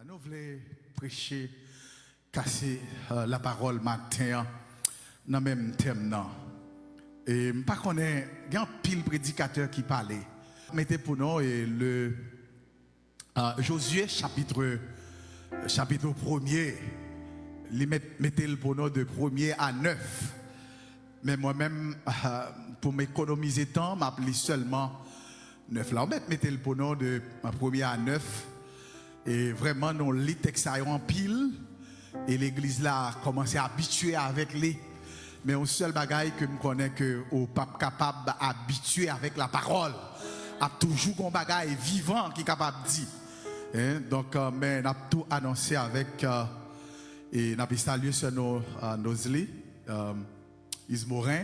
Nous voulons prêcher, casser la parole matin dans le même thème. Et je ne sais pas, il y a un pile prédicateur qui parlait. Mettez pour nous le Josué chapitre 1er. Mettez le pour nous de 1er à 9. Mais moi-même, pour m'économiser temps, je m'appelle seulement 9. Là, mettez le pour nous de 1er à 9. Et vraiment, nous lit texte en pile. Et l'église là a commencé à habituer avec les. Mais un seul bagage que je connais que au pape capable d'habituer avec la parole. A toujours un bagage vivant qui est capable de dire. Donc, mais on a tout annoncé avec. Et on a salué sur nos lits. Ismorin.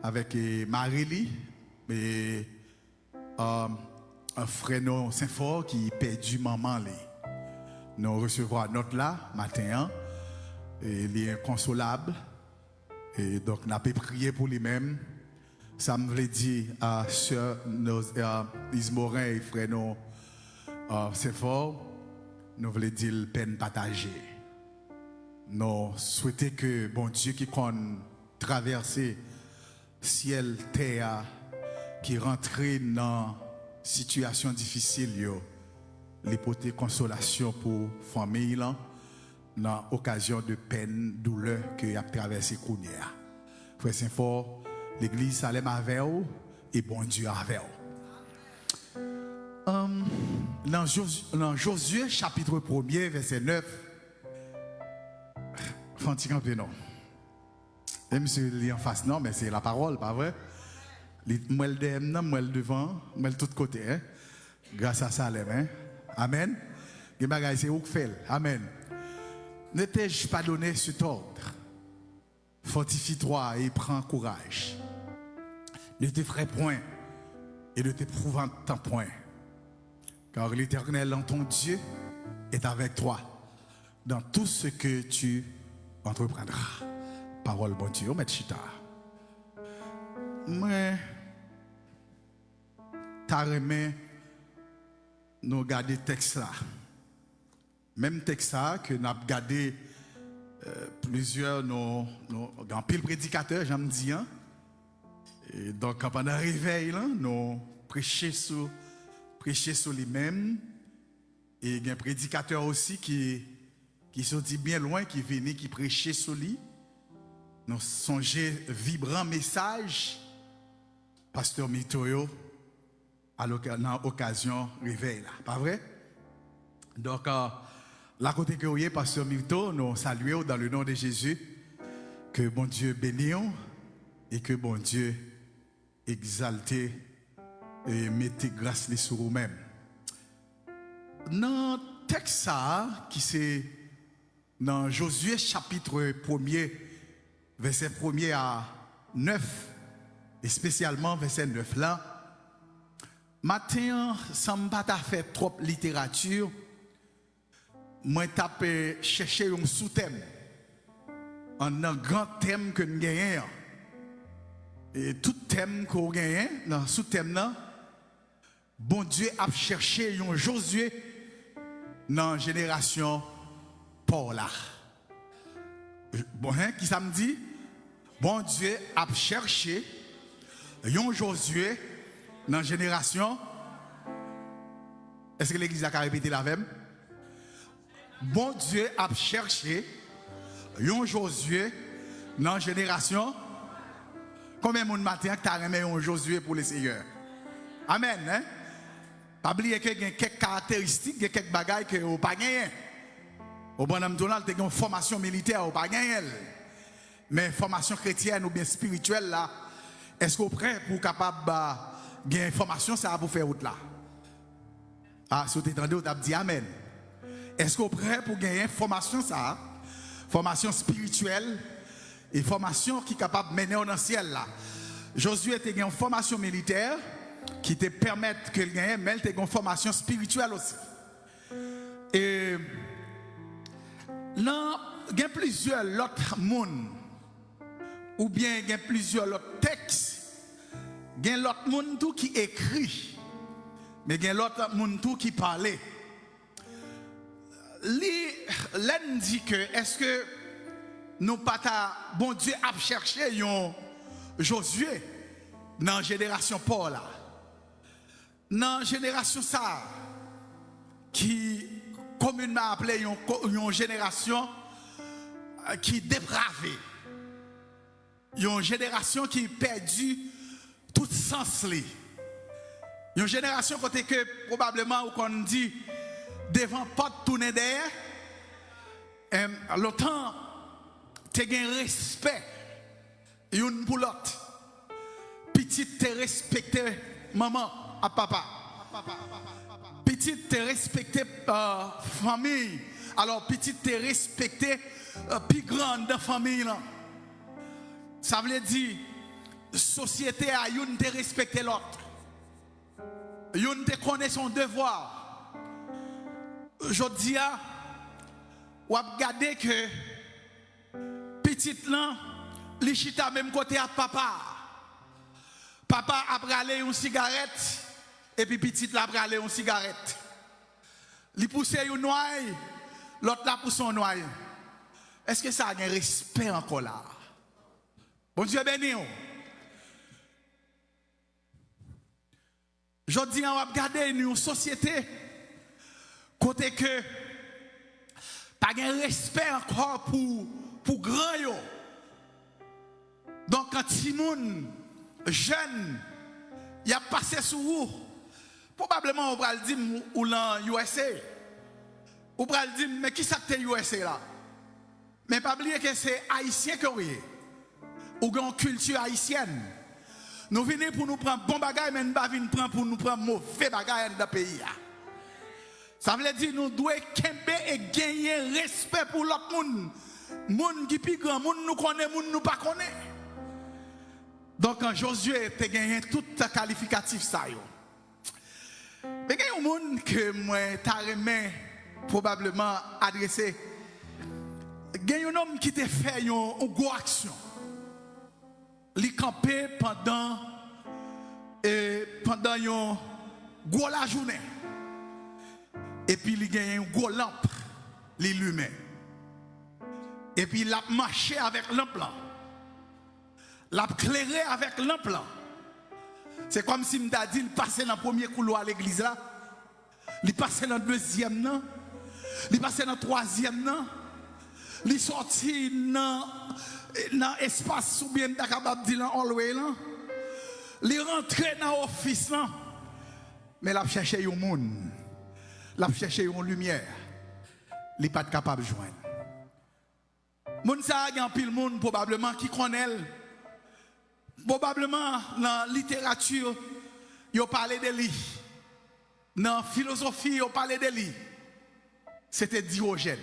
Avec Marélie. Et. Un frère Saint-Fort qui perdu maman. Nous recevons notre là, matin. Et il est inconsolable. Et donc, nous avons prié pour lui-même. Ça me veut dire à sœur Ismorin et frère Saint-Fort, nous voulons dire peine partagée. Nous souhaitons que bon Dieu qui compte traverser ciel, terre, qui rentre dans situation difficile, les porter consolation pour famille là, dans l'occasion de peine, douleur que a traversé Kounia. Frère Saint-Fort, l'église Salem avec vous et bon Dieu avec vous. Dans Josué chapitre 1er verset 9, Fanti campé non. Même si il est en face non, mais c'est la parole, pas vrai? Moi le derrière, moi le devant, moi de tous côtés. Hein? Grâce à Salem. Hein? Amen. C'est où que fait. Amen. Ne t'ai-je pas donné cet ordre? Fortifie-toi et prends courage. Ne t'effraie point et ne t'épouvante point. Car l'Éternel, en ton Dieu, est avec toi dans tout ce que tu entreprendras. Parole bon Dieu, met chita. Moi, t'as remis nous garder texte là. Même texte là que nous avons gardé plusieurs dans pile prédicateurs, j'aime dire. Et donc pendant le réveil là, nous prêcher sur lui-même. Et il y a un prédicateur aussi qui sortit bien loin, qui venait, qui prêchait sur lui. Nous songeons vibrant message, Pasteur Mitoyo, à l'occasion réveil là, pas vrai? Donc, la côté que vous êtes, Pasteur Mito, nous saluons dans le nom de Jésus, que bon Dieu bénisse et que bon Dieu exalte et mette grâce sur vous-même. Dans le texte qui c'est dans Josué chapitre 1er, verset 1er à 9, et spécialement verset 9 là, matin, sans pas faire trop littérature, moi tape chercher un sous-thème, un grand thème que nous gagnons. Et tout thème qu'on gagne, dans ce sous-thème là, bon Dieu a cherché un Josué dans la génération Paul. Bon, qui ça me dit? Bon Dieu a cherché un Josué dans la génération. Est-ce que l'église a répété la même? Bon Dieu a cherché un Josué dans la génération. Combien de monde matin tu as remis un Josué pour le Seigneur? Amen. Hein? Pas oublier qu'il y a quelques caractéristiques, quelques bagages que vous n'avez pas gagné. Au bonhomme Donald, tu as une formation militaire, vous n'avez pas gagné. Mais formation chrétienne ou bien spirituelle là, est-ce que vous êtes prêt pour capable gagner une formation ça va pour faire autre là? Ah, si vous entendez, vous avez dit amen. Est-ce que vous êtes prêt pour gagner une formation ça? Formation spirituelle et formation qui est capable de mener dans le ciel là. Josué a gagné une formation militaire qui te permet que le gagne, mais il a une formation spirituelle aussi. Et là, il y a plusieurs autres mondes. Ou bien il y a plusieurs autres textes, il y a l'autre monde tout qui écrit, mais il y a l'autre monde tout qui parle. L'en dit que est-ce que nous pas ta bon Dieu a cherché yon Josué dans la génération Paul là, dans la génération ça qui communément appelé une génération qui dépravée, une génération qui perdu tout sens li, une génération côté que probablement ou qu'on dit devant pas tourner derrière, longtemps tu as respect une pour l'autre, petite te respecté maman à papa, petite te respecté famille, alors petite te respecté plus grande de famille là. Ça veut dire société a une te respecter l'autre, une te connaît son devoir. Je dis ou regarder que petite là li chita même côté à papa. Papa a bralé une cigarette et puis petite la bralé une cigarette. Li pousse une noix, l'autre la pousse un noix. Est-ce que ça a un respect encore là? Bon Dieu béni. Je dis on va regarder une société côté que pas de respect encore pour grand yo. Donc quand Simon jeune il a passé sous vous, probablement on va le dire ou dans USA. On va le dire mais qui ça que USA là? Mais pas oublier que c'est haïtien que oui. Ou une culture haïtienne. Nous venons pour nous prendre bon bagage mais nous pas venir pour nous prendre mauvais bagage dans le pays. Ça veut dire nous devons camper et gagner respect pour l'autre monde. Monde qui plus grand, monde nous connaît, monde nous pas connaît. Donc quand Josué a gagné tout qualificatif ça yo. Mais il y a un monde que moi t'a remis probablement adressé. Il y a un homme qui t'a fait une grosse action. Il campé pendant une grosse la journée. Et puis il gagne une grosse lampe, il l'allumait. Et puis il a marché avec lampe là. Il a éclairé avec lampe là. C'est comme si il a dit il passait dans le premier couloir à l'église là. Il passait dans le deuxième là. Il passait dans le troisième là. Il sorti dans l'espace ou bien capable de dire dans hallway là. Il rentré dans l'office là. Mais il a cherché un monde. Il a cherché une lumière. Il n'est pas capable de joindre. Moun sa y a un pile monde probablement qui connaît. Probablement dans la littérature, il a parlé de lui. Dans la philosophie, il a parlé de lui. C'était Diogène.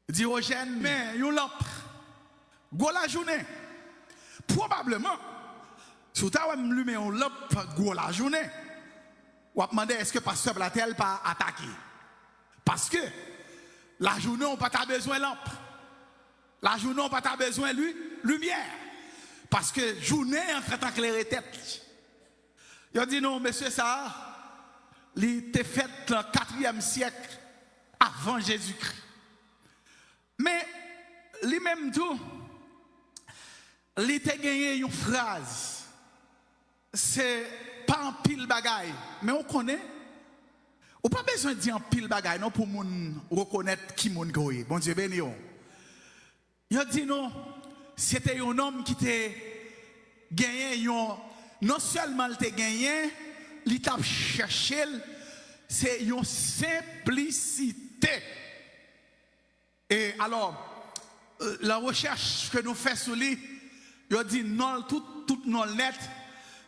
Diogène, mais il a une lampe. Go la journée. Probablement, si tu as allumé une lampe, go la journée. Ou a demandé est-ce que pasteur Blatel pas attaqué? Parce que la journée on pas besoin de lampe. La journée on pas besoin de lumière. Parce que journée en train d'éclairer tête. Il a dit non monsieur ça il était fait dans le 4e siècle avant Jésus-Christ. Mais lui-même tout il était gagné une phrase. C'est pas un pile bagaille, mais on connaît. On pas besoin de dire un pile bagaille non pour moun reconnaître qui moun goye. Bon Dieu béni. Il a dit non, c'était un homme qui était gagné non seulement il était gagné, il t'a cherché c'est une simplicité. Et alors la recherche que nous faisons sur lui, il a dit non tout non lettre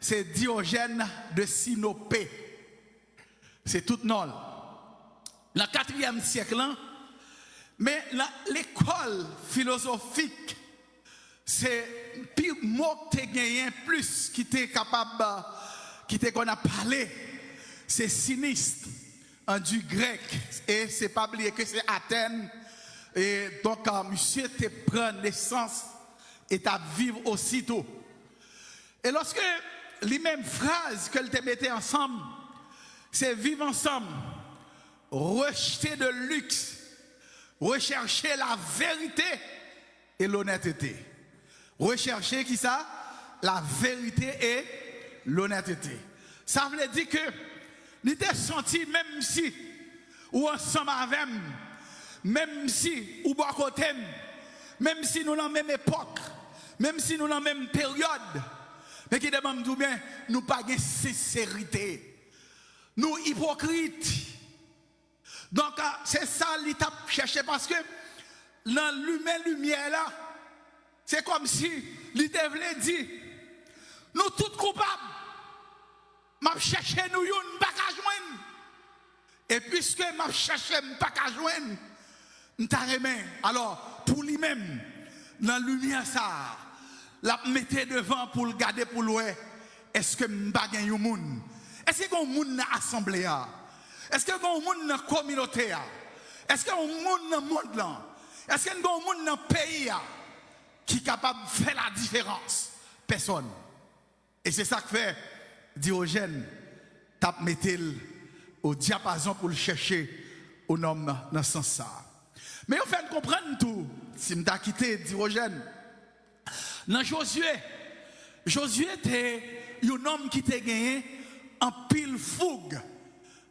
c'est Diogène de Sinopé. C'est tout nul. Dans le 4e siècle, mais l'école philosophique, c'est pire mot que tu gagné plus qui t'est capable, qui t'est qu'on a parlé, c'est sinistre en du grec. Et c'est pas oublier que c'est Athènes. Et donc, monsieur te prend naissance et t'as vivre aussitôt. Et lorsque les mêmes phrases qu'elle te mettait ensemble, c'est vivre ensemble, rejeter de luxe, rechercher la vérité et l'honnêteté. Rechercher qui ça? La vérité et l'honnêteté. Ça veut dire que nous était senti même si ou ensemble avec même si ou à côté, même si nous dans la même époque, même si nous dans la même période, mais qui demande bien, nous pas de sincérité, nous hypocrites. Donc c'est ça l'étape chercher parce que dans lumière là, c'est comme si l'étape voulait dire, nous tous coupables, m'a cherché nous yon pas qu'à joindre. Et puisque m'a cherché pas qu'à joindre, m'ta remet. Alors pour lui-même, dans la lumière ça, la mettez devant pour le garder pour l'oué. Est-ce que m'pa gen yon moun? Est-ce que yon moun dans l'assemblée? Est-ce que yon moun dans la communauté? Est-ce que yon moun dans le monde là? Est-ce que yon moun dans le pays qui est capable de faire la différence? Personne. Et c'est ça que fait Diogène, tape mettez-le au diapason pour le chercher au nom dans ce sens ça. Mais on fait comprendre tout. Si m'ta quitté Diogène, dans Josué était un homme qui était gagné en pile fougue.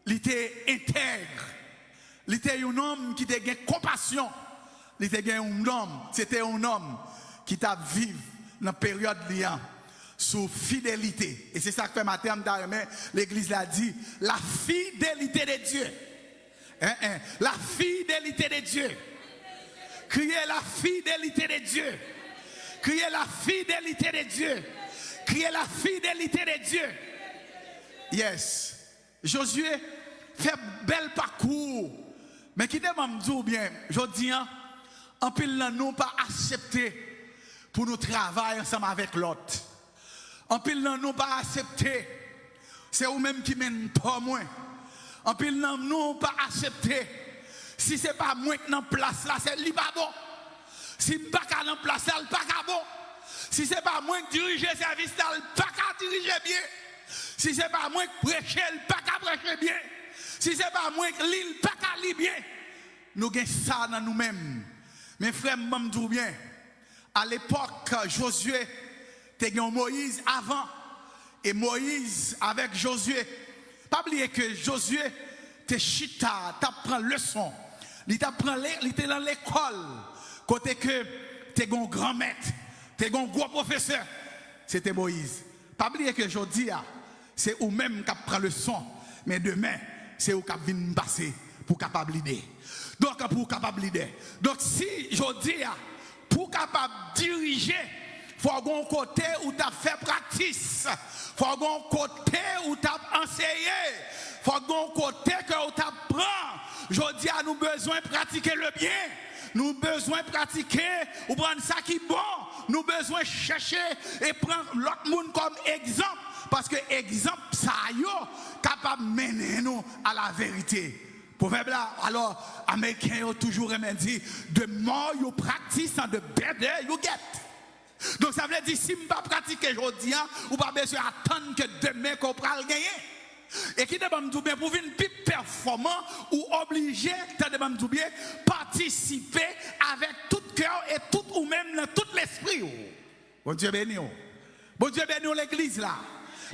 Il était intègre. Il était un homme qui était gagné compassion. Il était gagné un homme. C'était un homme qui t'a vécu dans la période liant sous fidélité. Et c'est ça que fait matin, l'église l'a dit, la fidélité de Dieu. La fidélité de Dieu. Criez la fidélité de Dieu. Criez la fidélité de Dieu. Criez la fidélité de Dieu. Yes. Josué fait bel parcours. Mais qui demande bien, je dis, en pile nous pas accepter pour nous travailler ensemble avec l'autre. En pile nous pas accepter. C'est vous-même qui mène pas moi. En pile nous pas accepter. Si c'est pas moi qui dans place là, c'est lui pas bon. Si pas qu'à dans place là, pas bon. Si c'est pas moi qui dirige le service là, pas qu'à diriger bien. Si c'est pas moi qui prêche, pas qu'à prêcher bien. Si c'est pas moi qui lis, pas qu'à lire bien. Nous avons ça dans nous-mêmes. Mes frères, me dis bien. À l'époque, Josué était Moïse avant. Et Moïse avec Josué. Pas oublier que Josué te chita, t'apprend leçon. Il était dans l'école. Côté que t'es un grand maître, t'es un gros professeur. C'était Moïse. Pas oublier que aujourd'hui, c'est ou même qui prend leçon. Mais demain, c'est où qui vient passer pour capable l'idée. Donc, pour capable l'idée. Donc, si je dis, pour capable diriger, il faut avoir un côté où tu as fait practice. Il faut avoir un côté où tu as enseigné. Il faut avoir un côté où tu apprends. Je dis à nous besoin de pratiquer le bien. Nous avons besoin de pratiquer ou prendre ça qui est bon. Nous avons besoin de chercher et prendre l'autre monde comme exemple. Parce que exemple, ça est capable de mener nous à la vérité. Proverbe là, alors, Américains ont toujours dit, the more you practice and the better you get. Donc ça veut dire, si je ne pas pratiquer aujourd'hui, ou pas besoin d'attendre que demain qu'on pourra le gagner. Et qui demande tout bien pour venir plus performant ou obligé, tu demande tout bien, participer avec tout cœur et tout ou même dans tout l'esprit. Bon Dieu béni. Bon Dieu béni l'église là.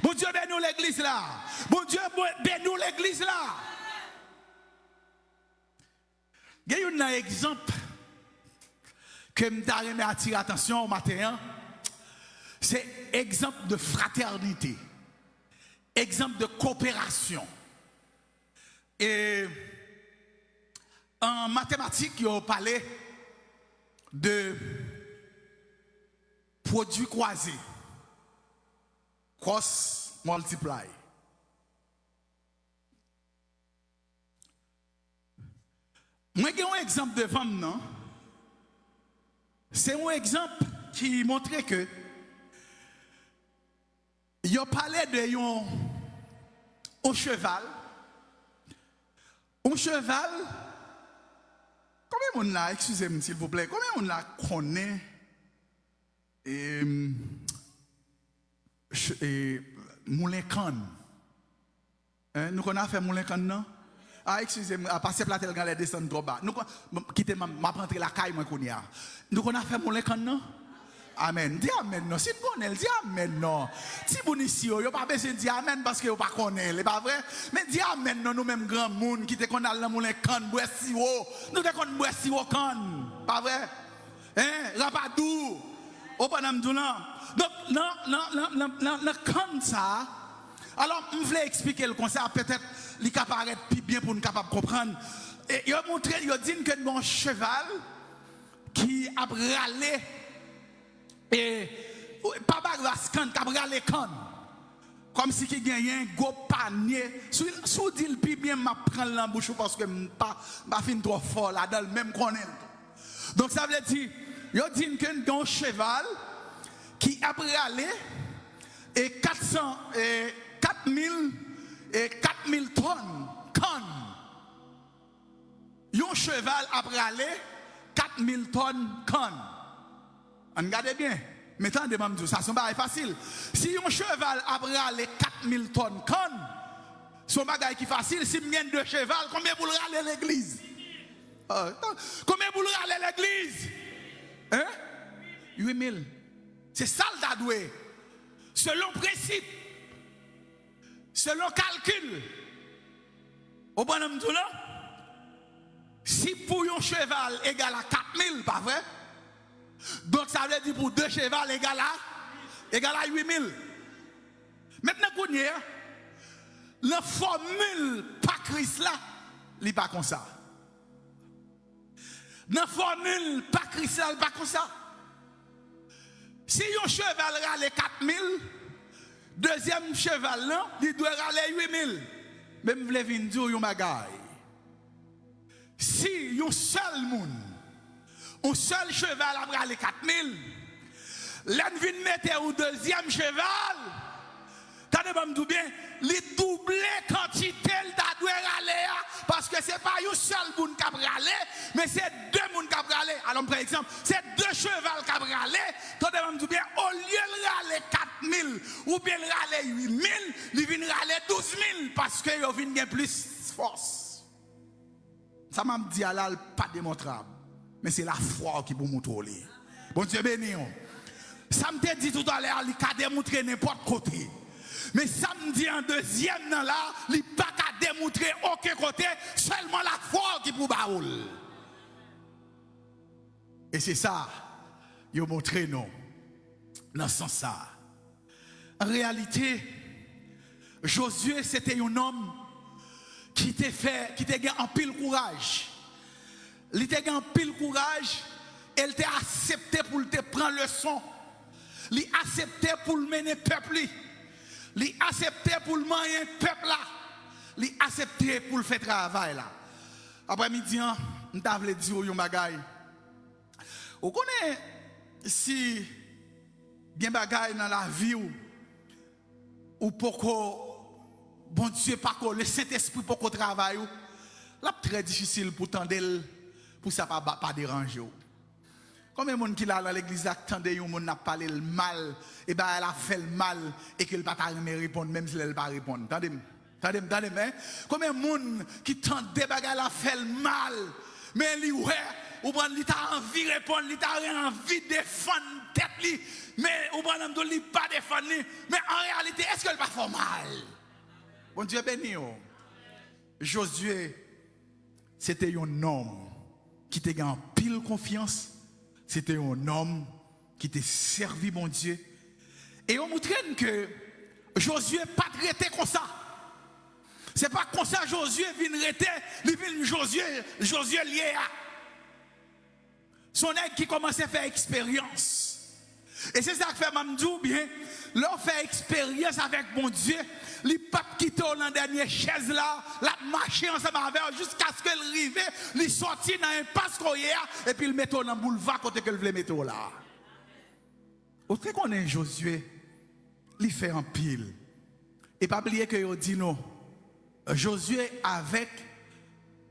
Bon Dieu béni l'église là. Bon Dieu béni l'église là. Il y a un exemple que je vais attirer l'attention au matin. C'est exemple de fraternité. Exemple de coopération. Et en mathématiques, il a parlé de produits croisés. Cross multiply. Moi, j'ai un exemple de femme, non? C'est un exemple qui montre que il a parlé de un cheval. Un cheval, combien on l'a, excusez-moi s'il vous plaît, combien on l'a connaît et Moulin Cannes? Nous connaissons fait Moulin Cannes, non? Ah, excusez-moi, parce que Platel Galère descend trop bas. Nous, quittez ma rentré la caille, moi, qu'on y a. Nous, on a fait mon l'écran, non? Amen. Dis amen, non. Si vous connaissez, dis amen, non. Si vous ici, vous n'avez pas besoin de dire amen parce que vous ne connaissez pas. C'est pas vrai? Mais dis amen, non, nous-mêmes, grand monde, qui te connaissent dans mon l'écran, bois si haut. Nous te connaissons bois si haut, pas vrai? Hein? Rapadou. Au panam doulan. Donc, non, comme ça. Alors, je voulais expliquer le concept, peut-être, il peut paraître plus bien pour nous capables de comprendre. Et il a montré, il a dit que mon cheval qui a râlé, et pas bagascan, qui a râlé canne. Comme si il gagnait un gros panier. Sous dit le plus bien, je prends l'embouche parce que je ne suis pas trop fort là-dedans, même qu'on est. Donc, ça veut dire, il a dit que un cheval qui a râlé et 4000 tonnes canne. Un cheval a râlé 4000 tonnes canne. Regardez bien. Mettez de ça c'est pas facile. Si un cheval a râlé 4000 tonnes canne, son bagage qui facile. Si je gagne 2 chevaux, combien vous râlez l'église? Combien vous râlez l'église? Hein? 8000. C'est ça le dadoué. Selon principe. Selon calcul. Au bonhomme tout là. Si pour un cheval égal à 4000, pas vrai? Donc ça veut dire pour 2 chevaux égal à 8000. Maintenant, la formule pas Christ là, il n'est pas comme ça. La formule pas Christ là, il n'est pas comme ça. Si un cheval râle 4000, deuxième cheval là, il doit râler 8000. Même vous voulez dire un bagage. Si un seul monde, un seul cheval a râlé 4000, l'un vient mettre au deuxième cheval, tenez-moi bien, il double quantité de râler parce que ce n'est pas un seul monde qui a râlé, mais c'est 2 monde qui a râlé. Alors, par exemple, c'est 2 chevals qui a râlé, tenez-moi bien, au lieu de râler 4000 ou bien râler 8000, il vient râler 12000 parce qu'il vient plus force. Ça m'a dit à là, pas démontrable. Mais c'est la foi qui peut montrer. Bon Dieu béni. Ça me dit tout à l'heure, il peut démontrer n'importe côté. Mais ça me dit en deuxième là, il ne peut pas démontrer aucun côté, seulement la foi qui peut baoul. Et c'est ça, il a montré nous, dans ce sens ça. En réalité, Josué c'était un homme qui t'a gagné en pile courage. Il t'a gagné en pile courage, elle t'a accepté pour te prendre leçon. Il a accepté pour mener le peuple. Il a accepté pour le manier le peuple là. Il a accepté pour le faire travail là. Après-midi, on t'a voulu dire un bagay. Vous connaissez si il y a un bagay dans la vie ou pourquoi bon Dieu pas le Saint-Esprit pour qu'on travaille, là très difficile pour tendre pour ça pas déranger. Combien de monde qui là dans l'église attendait un monde n'a parlé le mal et ben elle a fait le mal et qu'elle pas répondre même si elle pas répondre. Attendez, hein? Combien de monde qui tente des bagages la fait le mal mais lui ouais ou prend il t'a envie de répondre, il t'a envie de défendre tête lui mais ou prend lui pas défendre mais en réalité est-ce qu'elle pas fait mal? Bon Dieu béni. Josué, c'était un homme qui t'a gagné pile confiance. C'était un homme qui t'a servi, mon Dieu. Et on montre que Josué pas traité comme ça. C'est pas comme ça Josué vient traiter, il vient Josué lié à. Son aide qui commence à faire expérience. Et c'est ça que fait Mamdou bien. L'on fait expérience avec mon Dieu. Les papes qui étaient dans la dernière chaise là, la marché ensemble avec jusqu'à ce qu'elle arrive, il sortit dans un passe et puis il met dans le boulevard côté qu'elle voulait mettre là. Au fait qu'on est Josué, il fait un pile. Et pas oublier que il dit non. Josué avec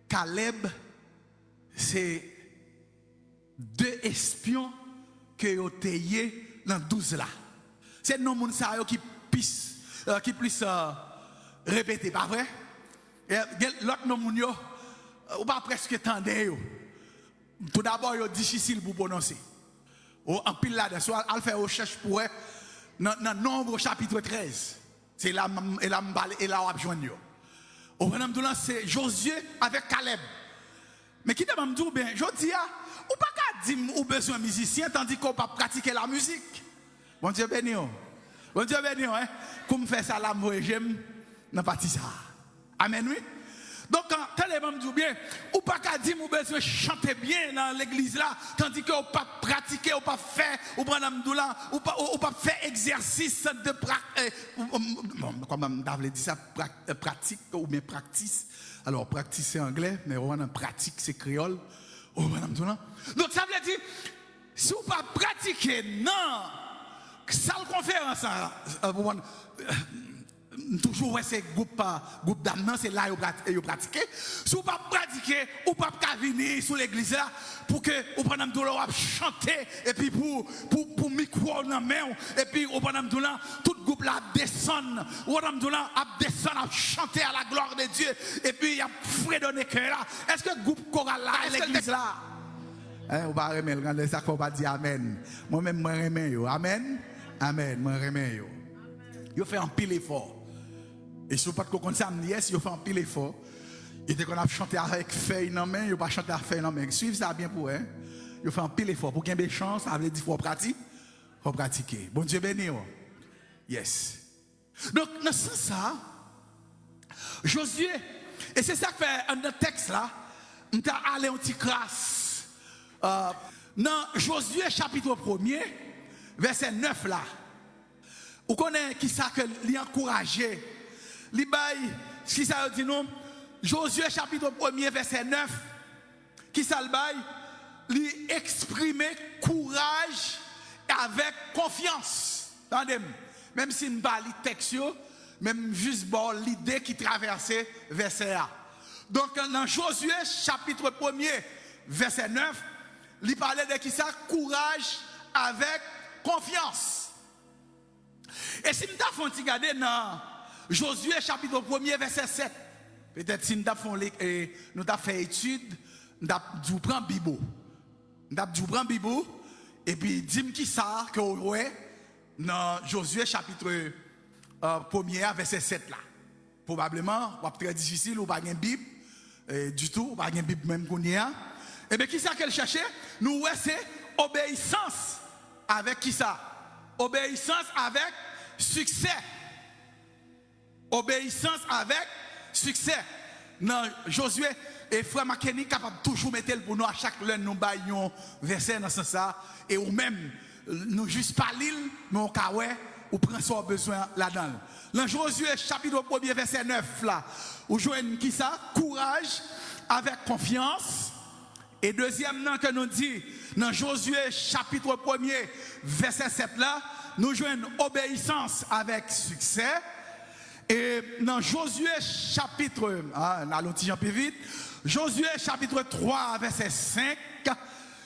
Caleb, c'est 2 espions que vous avez dans 12 là. C'est non moun sa qui puisse répéter, pas vrai? Et l'autre nom, ou pas presque tendez. Tout d'abord, c'est difficile pour prononcer. En pile là, soit elle fait recherche pour dans Nombre chapitre 13. C'est là et là on va joindre. Au bonhomme de c'est Josué avec Caleb. Mais qui t'a dit bien, je dis ou pas qu'à dire ou besoin musicien tandis qu'on pas pratiquer la musique. Bon Dieu béni. Bon Dieu béni hein. Comme fait ça là moi j'aime dans partie ça. Amen oui. Donc quand les membres disent bien, ou pas qu'à dire ou besoin chanter bien dans l'église là, tandis que ou pas pratiquer, ou pas faire, ou prendre là, ou pas faire exercice de comment on dit ça, pratique ou bien practice. Alors practice c'est anglais, mais on pratique c'est créole. Donc ça veut dire, si vous pas pratiquer, non, salle conférence, toujours ouais, c'est groupe d'âme, c'est là où vous pratiquez. Si vous pas pratiquer, ou pas venir sur l'église là, pour que vous preniez un douleur à chanter, et puis pour micro dans la main, et puis vous prenez un douleur, tout le groupe là descend, vous prenez un douleur à descendre, à chanter à la gloire de Dieu, et puis il y a fredonné cœur là. Est-ce que le groupe choral là, l'église là? Vous pas remettre, regardez ça qu'on va dire Amen. Moi-même, moi remets yo. Amen. Amen. Moi remets yo. Yo fait un pile effort. Et si vous pas de ça, yes, yo fait un pile effort. Et dès qu'on a chanté avec feuille dans main, yo pas chanter avec feuille dans main. Suivez ça bien pour hein. Yo fait un pile effort pour gagner des chances, ça veut dire faut pratiquer. Bon Dieu béni. Yes. Donc dans ce sens ça, Josué, et c'est ça que fait un texte là, on t'a allé un petit crasse. Dans Josué chapitre 1er, verset 9 là, vous connaissez qui ça que l'y encouragé, l'y bail, qui ça dit non, Josué chapitre 1er, verset 9, qui ça le bail, l'y exprimer courage avec confiance. Attendez, même si nous parlons de texte, même juste bon l'idée qui traversait verset A. Donc dans Josué chapitre 1er, verset 9, il parlait de qui ça? Courage avec confiance. Et si nous avons regardé dans Josué chapitre 1er verset 7, peut-être si nous avons fait étude, nous avons pris Bible. Nous avons pris Bible et puis dis-moi qui ça que vous voyez dans Josué chapitre 1er verset 7 là. Probablement, très difficile, ou pas une Bible du tout, ou pas une Bible même qu'on y a. Et bien, qui ça qu'elle cherchait? Nous, c'est obéissance avec qui ça? Obéissance avec succès. Obéissance avec succès. Non, Josué et frère Makeni capable toujours mettre pour nous à chaque l'un nous baillons verset dans ce sens ça et ou même nous juste pas l'île mais on kawé ou prend son besoin là-dedans. Dans Josué chapitre 1er verset 9 là, où joignent qui ça? Courage avec confiance. Et deuxième nom que nous dit dans Josué chapitre 1er verset 7 là, nous joignons obéissance avec succès. Et dans Josué chapitre, allons un peu vite, Josué chapitre 3 verset 5,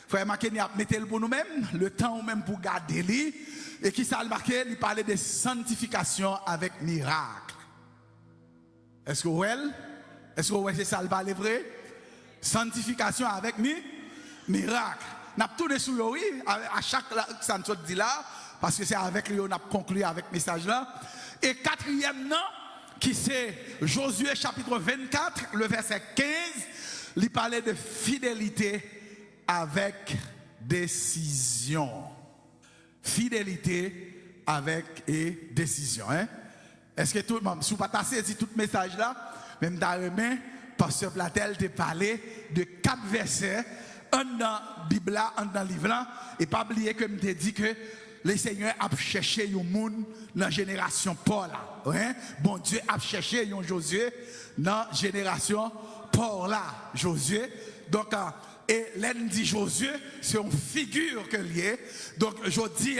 frère Makeni a mis pour nous-mêmes, le temps ou même pour garder lui, et qui ça a marqué, il parlait de sanctification avec miracle. Est-ce que vous voyez? Est-ce que vous voyez ça le parler vrai? Sanctification avec miracle. N'a tout de suite oui à chaque ça nous dit là parce que c'est avec lui on a conclu avec le message là. Et quatrième nom qui c'est Josué chapitre 24 le verset 15, il parlait de fidélité avec décision. Fidélité avec décision hein? Est-ce que tout le monde si vous pas saisi tout message là même dans les mains Pasteur Platel t'a parlé de 4 versets, un dans la Bible, un dans le livre, et pas oublier que je t'ai dit que le Seigneur a cherché un monde dans la génération Paul. Hein? Bon Dieu a cherché un Josué dans la génération Paul. Josué. Donc, et l'un dit Josué, c'est une figure que lié. Donc, je dis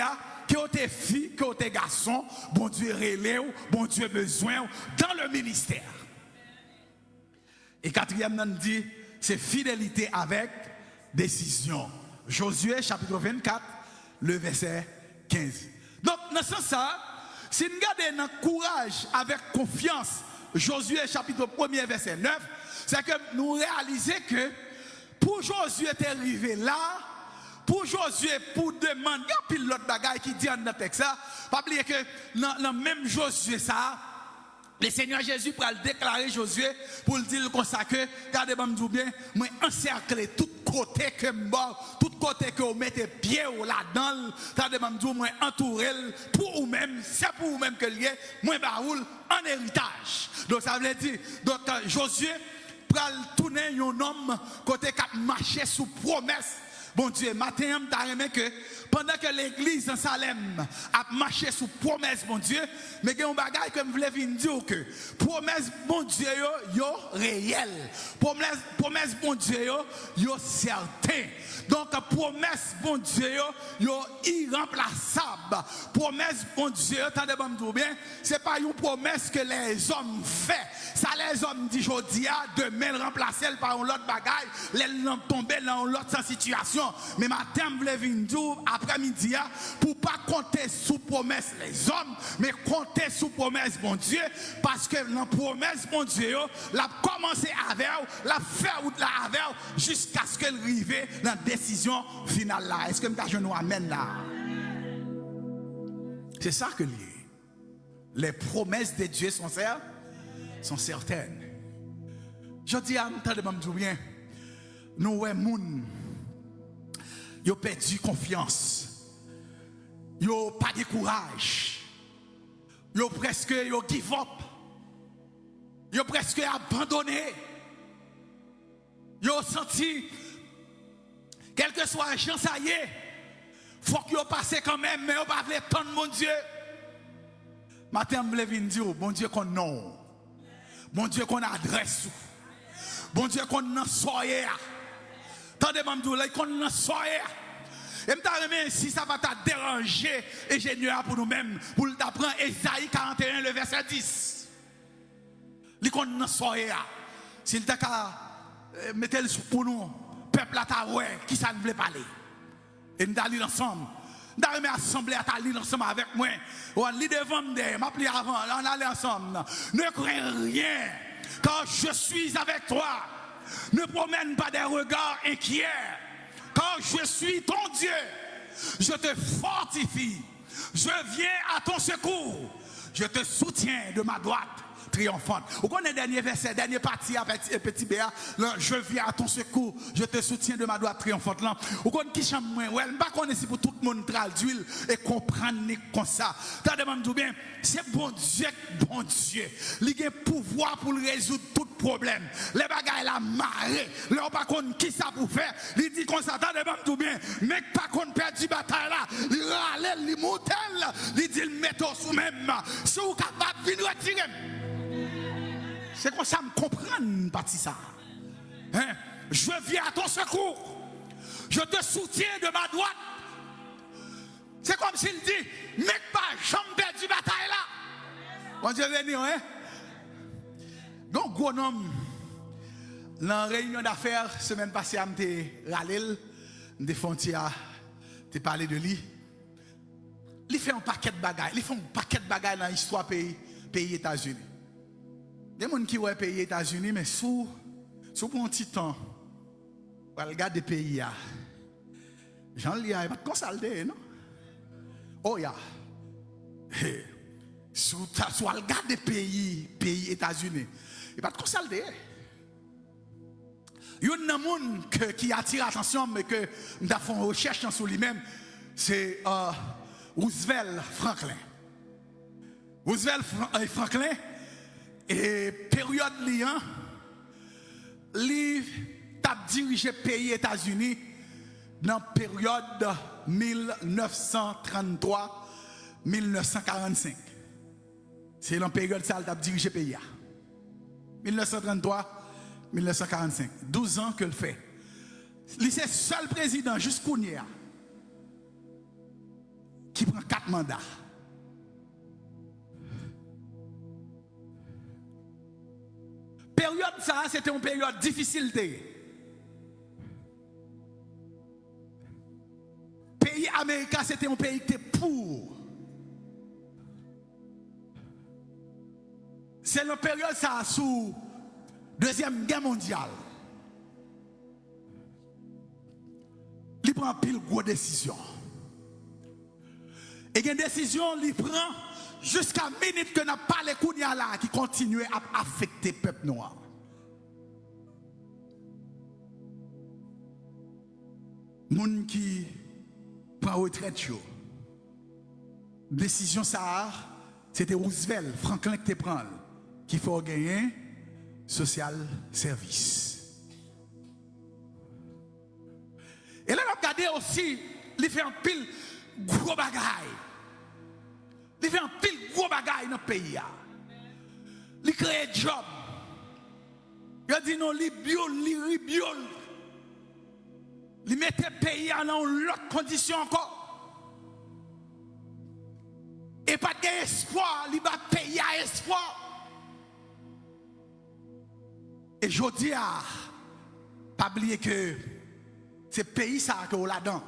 que t'es fille, que t'es garçon, bon Dieu relève, bon Dieu besoin dans le ministère. Et quatrième, nous dit, c'est fidélité avec décision. Josué, chapitre 24, le verset 15. Donc, dans ce sens, si nous regardons dans courage avec confiance Josué chapitre 1er verset 9, c'est que nous réalisons que pour Josué est arrivé là, pour Josué, pour demander, il y a pile l'autre bagaille qui dit dans le texte, pas oublier que dans même Josué ça, le Seigneur Jésus pour le déclarer Josué, pour le dire comme ça que, regardez-moi bien, moi encercler tout côté que mort, tout côté que vous mettez pied là-dedans, regardez-moi moi entourer pour vous-même, c'est pour vous-même que lié, moi baoul en héritage. Donc ça veut dire, donc Josué pour tourner un homme côté qui marché sous promesse. Bon Dieu, matin, je que pendant que l'église en Salem a marché sous promesse, bon Dieu, mais il y a un bagage que je voulais dire que promesse, bon Dieu, yo réel. Promesse, bon Dieu, yo certain. Donc, promesse, bon Dieu, yo irremplaçable. Promesse, bon Dieu, attendez-moi bien, ce n'est pas une promesse que les hommes font. Ça, les hommes disent aujourd'hui, demain, remplacer par un autre bagage, les hommes tomber dans une autre situation. Mais matin, je voulais venir après-midi pour pas compter sous promesse les hommes, mais compter sous promesse mon Dieu, parce que la promesse mon Dieu, la commencé avec, la fait ou la avec, jusqu'à ce qu'elle arrive dans la décision finale là. Est-ce que je nous amène là? C'est ça que les promesses de Dieu sont certaines. Je dis à vous bien, nous sommes ils ont perdu confiance. Ils n'ont pas de courage. Ils ont presque give up. Ils ont presque abandonné. Ils ont senti, quel que soit la chance, ça y est, il faut qu'ils passent quand même, mais ils n'ont pas voulu attendre mon Dieu. Matin, je voulais dire, bon Dieu qu'on nom, bon Dieu qu'on adresse, bon Dieu qu'on en soye. Attendez-moi, qu'on en soye. Et si ça va te déranger, ingénieur pour nous-mêmes, pour t'apprendre Esaïe 41, le verset 10. Il qu'on en soye. S'il t'a mettre pour nous, peuple à ta ouais, qui ça ne voulait parler. Et nous allons ensemble. Nous allons assembler à ta lire ensemble avec moi. On lit devant moi, m'appeler avant, on allait ensemble. Ne crains rien, car je suis avec toi. Ne promène pas des regards inquiets, car je suis ton Dieu. Je te fortifie. Je viens à ton secours. Je te soutiens de ma droite triomphante. Vous connaissez le dernier verset, dernier partie à petit Béa. Je viens à ton secours. Je te soutiens de ma droite triomphante. Vous connaissez qui chante moins? Ouais, je ne connais pas pour tout le monde traduire et comprendre comme ça. Attendez-moi bien. C'est bon Dieu. Il a pouvoir pour résoudre tout problème. Les bagailles la marée. Là, pas contre qui ça pour faire. Il dit comme ça. Attendez-moi bien. Mais pas contre perdu bataille là. Il râle, il monte. Il dit, il met au sous même. Si vous êtes capable de venir retirer. C'est comme ça me comprendre, partie ça. Hein? Je viens à ton secours. Je te soutiens de ma droite. C'est comme s'il dit, mec pas, j'en perdu bataille là. Bon Dieu béni, hein? Donc, gros homme, dans la réunion d'affaires, semaine passée, je me râlé, je me parlé de lui. Il fait un paquet de bagailles. Il fait un paquet de bagailles dans l'histoire pays États-Unis. Il y a des gens qui ont pays États-Unis, mais sous un petit temps, on regarde des pays. Jean-Lia, il n'y a pas de consulter, non? Oh, il y a. Si vous regardez des pays États-Unis, il n'y a pas de consulter. Il y a un monde qui attire l'attention, mais que nous avons fait une recherche sur lui-même, c'est Roosevelt Franklin. Roosevelt Franklin. Et période liant, il a dirigé le pays États-Unis dans la période 1933-1945. C'est dans la période ça qu'il a dirigé le pays. 1933-1945. 12 ans que le fait. Il est le seul président jusqu'au hier qui prend 4 mandats. Période ça, c'était une période difficile. Pays américain, c'était un pays qui était pour. C'est la période ça sous Deuxième Guerre mondiale. Il prend pile gros décision. Et une décision, il prend jusqu'à minute que n'a pas les kounya là qui continue à affecter le peuple noir. Moun qui prend retraite, décision ça, c'était Roosevelt, Franklin qui te prend, qui faut gagner social service. Et là, on a regardé aussi, il fait un pile gros bagaille. Il fait un pile gros bagaille dans le pays. Il crée un job. Il a dit non, il biole. Il mettait le pays dans l'autre condition encore. Et pas d'espoir, il va payer à espoir. Et je dis, pas oublier que c'est le pays ça que vous là-dedans.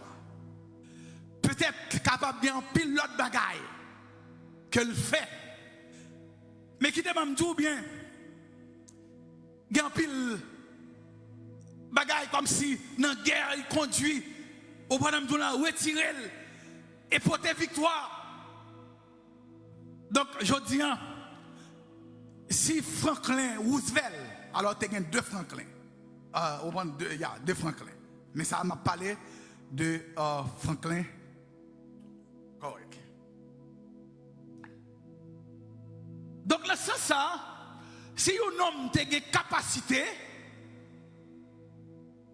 Peut-être capable de faire pile l'autre bagaille que le fait. Mais qui demande tout bien. Il y a un pile bagaille comme si dans la guerre il conduit au bonhomme de retirer et porter victoire. Donc je dis, si Franklin Roosevelt, alors tu as deux Franklin. Il y a deux Franklin. Mais ça m'a parlé de Franklin. Correct. Donc là, ça, si un homme a une capacité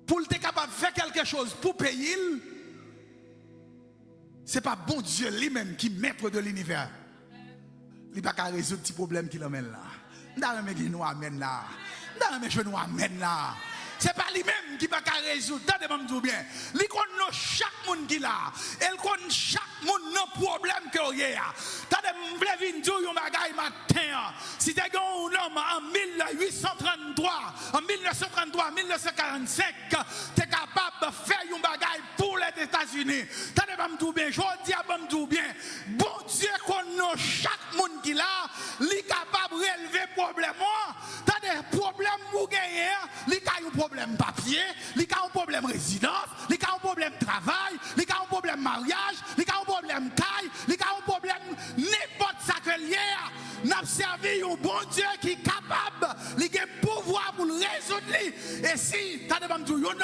pour être capable de faire quelque chose pour payer, ce n'est pas bon Dieu lui-même qui est maître de l'univers. Il ne peut pas résoudre petit problème qu'il amène là. Dans le nous amène là. Dans le nous amène là. Ce n'est pas lui-même qui va résoudre. Attendez-moi bien. Il connaît chaque monde qui l'a. Il connaît chaque monde dans problème qu'il y a. Attendez-moi bien dire un bagage matin. Si tu as un homme en 1833, en 1933, 1945, tu es capable de faire un bagage pour les États-Unis. Attendez-moi bien. Je dis à vous bien. Bon Dieu connaît chaque monde qui l'a. Il est capable de relever le problème. Attendez, problème vous gagnez. Il y a un problème papier, il y a un problème résidence, il y a un problème travail, il y a un problème mariage, il y a un problème caille, il y a un problème n'importe ça que lié. Nous avons servi un bon Dieu qui est capable, il a le pouvoir pour le résoudre. Et si, un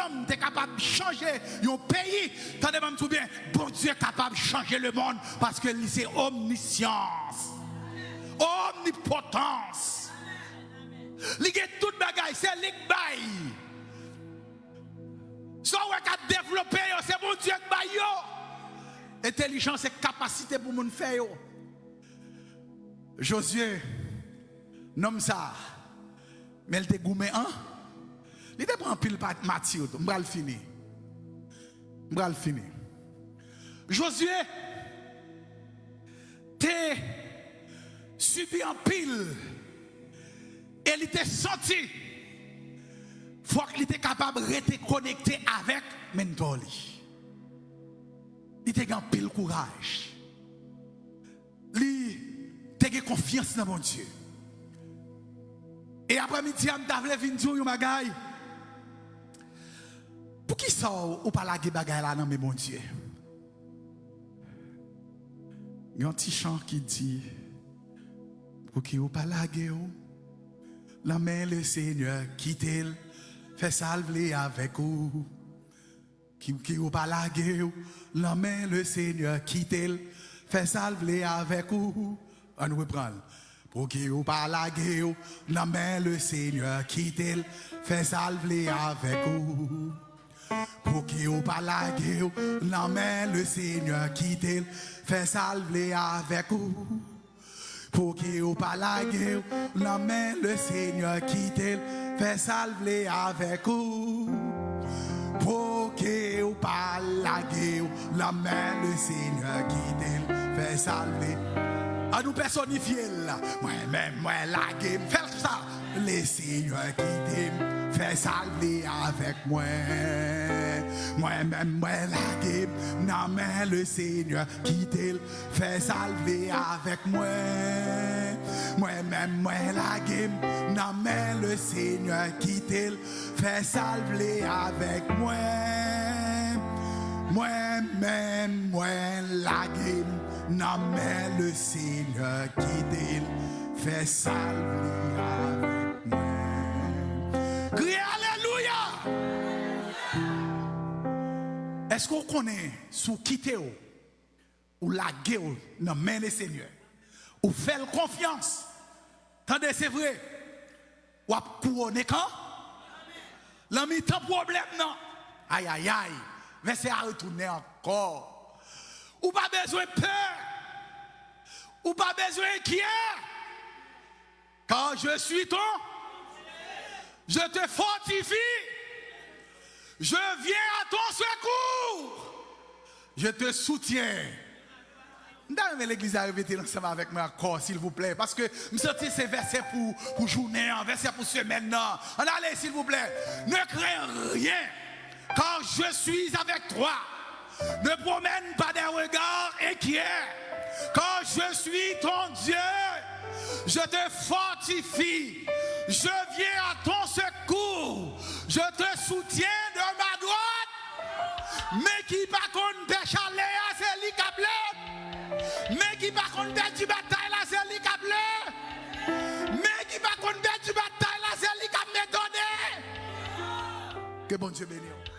homme est capable de changer un pays, bien, bon Dieu est capable de changer le monde parce que c'est omniscience, omnipotence. Il y a tout bagaille, c'est l'ikbaï. So on a développé, c'est mon Dieu qui baille. Intelligence et capacité pour mon faire. Josué, nomme ça. Mais il te goumé un. Il te prend pile Mathilde. M'bral fini. Josué, te subi en pile. Et il était senti. Il faut qu'il était capable de rester connecté avec Mentoli. Il était en pile courage. Il était confiance dans mon Dieu. Et après-midi, je me suis dit, bagay. Pour qui ça ou pas la bagay là dans mon Dieu? Il y a un petit chant qui dit, pour qui ou pas la la main le Seigneur quitte-le, fait salver avec vous. Qui ou pas la guerre, la main le Seigneur quitte-le, fait salver avec vous. On reprend. Pour qui ou pas la guerre, la main le Seigneur quitte-le, fait salver avec vous. Pour qui ou pas la guerre, la main le Seigneur quitte-le, fait salver avec vous. Pour qui ou pas la guerre, la main le Seigneur quitte, fait salver avec vous. Pour qui ou pas la guerre, la main le Seigneur quitte, fait salver. À nous personnifier là, moi-même, moi la guerre, faire ça. Le Seigneur quitte, fait salver avec moi. Moi-même, moi lagué, non mais le Seigneur qui te fait salver avec moi. Moi-même, moi lagué, non mais le Seigneur qui te fait salver avec moi. Moi-même, moi lagué, non mais le Seigneur qui te fait salver avec moi. Criez Alléluia! Est-ce qu'on connaît sous quitter ou la guerre dans main des seigneurs ou faire confiance? Tendez, c'est vrai. Ou à couronner quand? L'ami tant problème non. Aïe aïe aïe. Mais c'est à retourner encore. Ou pas besoin de peur. Ou pas besoin d'inquiet. Quand je suis ton, je te fortifie. Je viens à ton secours. Je te soutiens. Dans l'église à répéter ensemble avec moi encore, s'il vous plaît. Parce que je sens ces versets pour journée, versets pour semaine. On allez, s'il vous plaît. Ne crains rien, car je suis avec toi. Ne promène pas des regards inquiets, car je suis ton Dieu. Je te fortifie. Je viens à ton secours. Je te soutiens de ma droite. Mais qui par contre déchalé à c'est lui qui mais qui par contre du bataille là c'est lui qui mais qui par contre du bataille là c'est lui qui me donné. Que bon Dieu bénisse.